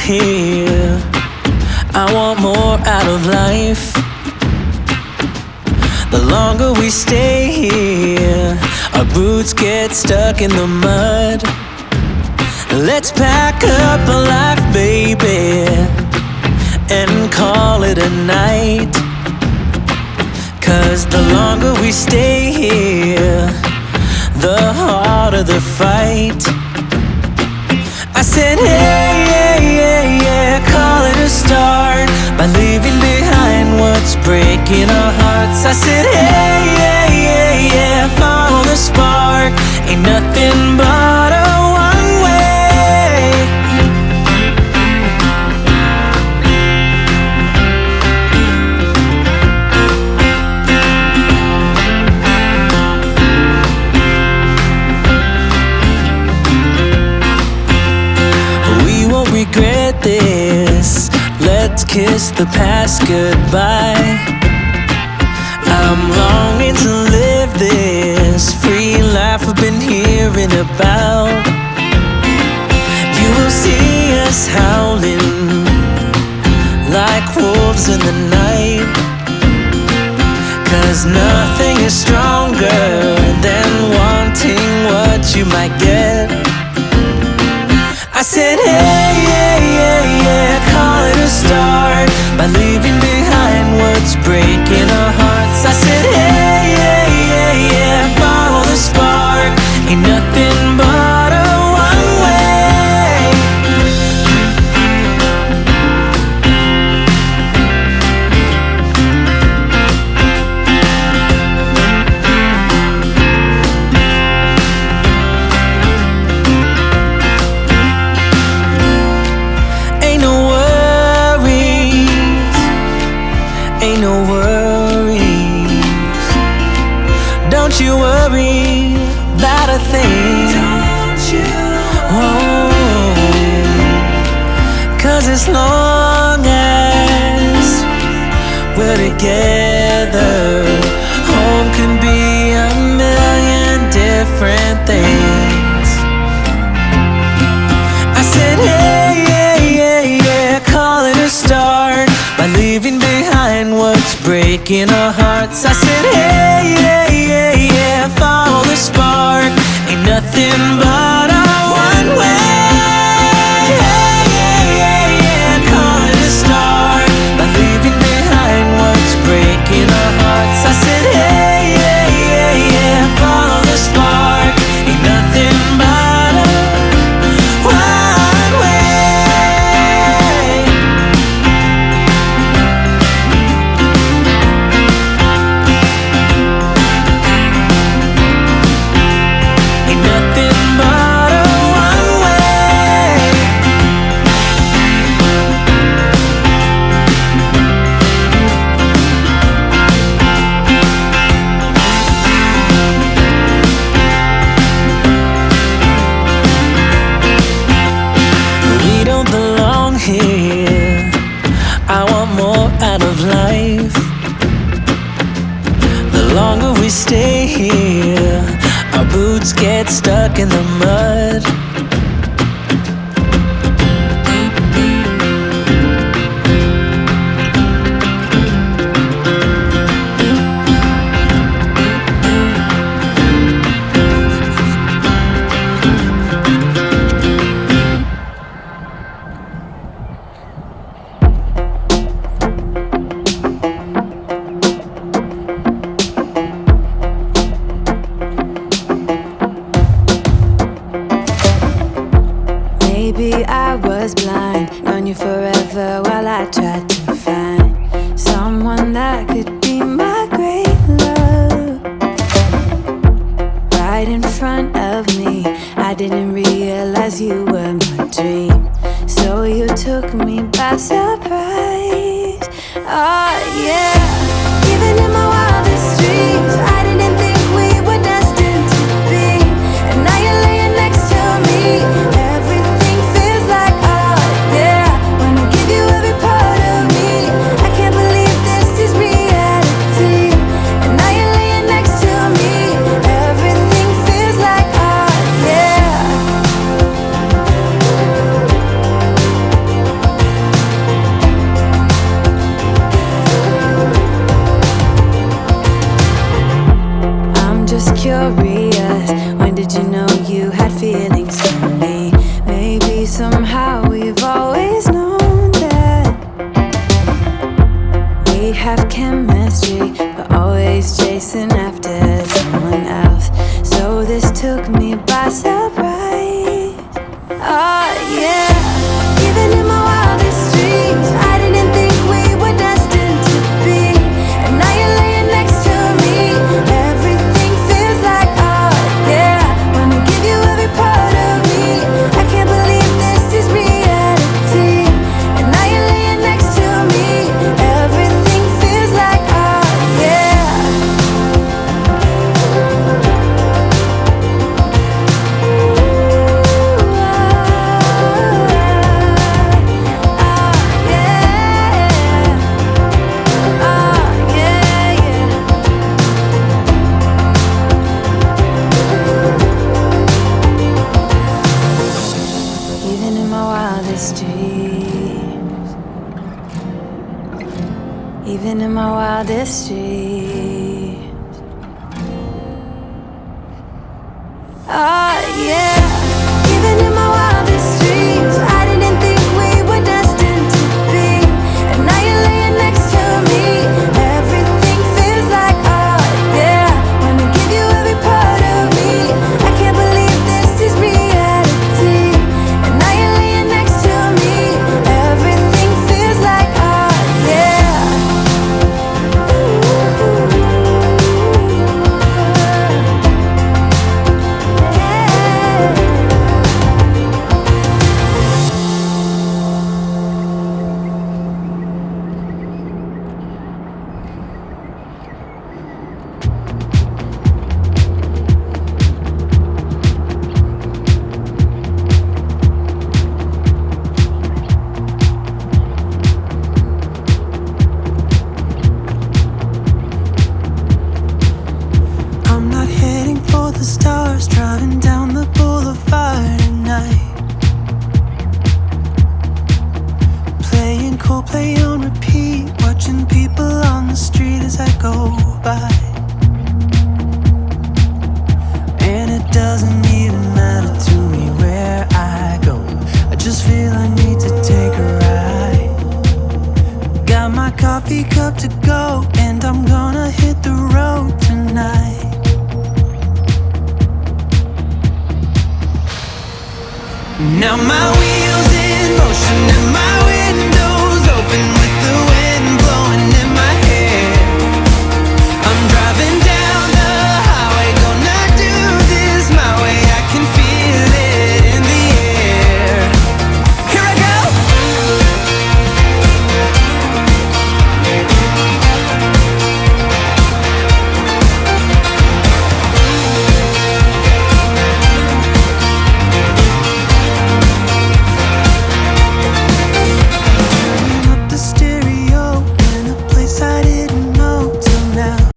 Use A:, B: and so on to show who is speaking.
A: here. I want more out of life. The longer we stay here, our boots get stuck in the mud. Let's pack up a life, baby, and call it a night. 'Cause the longer we stay here, the harder the fight. I said, hey, yeah, yeah, yeah, call it a start by leaving behind what's breaking our hearts. I said, hey, yeah, yeah, yeah, follow the spark. Ain't nothing but a one-way. Regret this, let's kiss the past goodbye. I'm longing to live this free life I've been hearing about. You will see us howling like wolves in the night. 'Cause nothing is stronger than wanting what you might get. I said, hey, yeah, yeah, yeah, call it a start by leaving behind what's breaking our hearts. I said, hey, yeah, yeah, yeah, follow the spark. Ain't nothing but a one-way. Ain't no worries. Don't you worry about a thing. Don't you? Oh, 'cause as long as we're together, home can be a million different things. I said, hey, yeah, yeah, yeah, call it a start by leaving behind what's breaking our hearts. I said, hey, yeah, yeah, yeah, follow the spark. Ain't nothing but a one-way. Hey, yeah, yeah, yeah, call it a start by leaving behind what's breaking our hearts. I said, hey, yeah, yeah, yeah, follow the spark. Ain't nothing but a one-way. I want more out of life. The longer we stay here, our boots get stuck in the mud.
B: Maybe I was blind, known you forever while I tried to find someone that could be my great love. Right in front of me, I didn't realize you were my dream, so you took me by surprise. Oh yeah, even in my wildest dreams, I didn't think we were destined to be. And now you're laying next to me. Everything feels like, oh yeah, wanna give you every part of me. I can't believe this is reality. And now you're laying next to me. Everything feels like, oh yeah. somehow we've always known that we have chemistry, but always chasing after someone else. So this took me by surprise. Oh yeah, even in my wildest dreams, I didn't think we were destined to be. And now you're laying next to me. Everything feels like art, yeah. Wanna give you every part of me. I can't believe this is reality. And now you're laying next to me. Everything feels like art, yeah. Even in my wildest dreams, even in my wildest dreams. Oh yeah, even in my wildest dreams, I didn't think we were destined to be. And now you're laying next to me. Everything feels like art, yeah. Wanna give you every part of me. I can't believe this is reality. And now you're laying next to me. Everything feels like art, yeah.
A: I'm not heading for the stars, driving down the boulevard at night, playing Coldplay on repeat, watching people on the street as I go by. And it doesn't even matter to me where I go, I just feel I need to take a ride. Got my coffee cup to go, and I'm gonna hit the road tonight. Now my wheels in motion.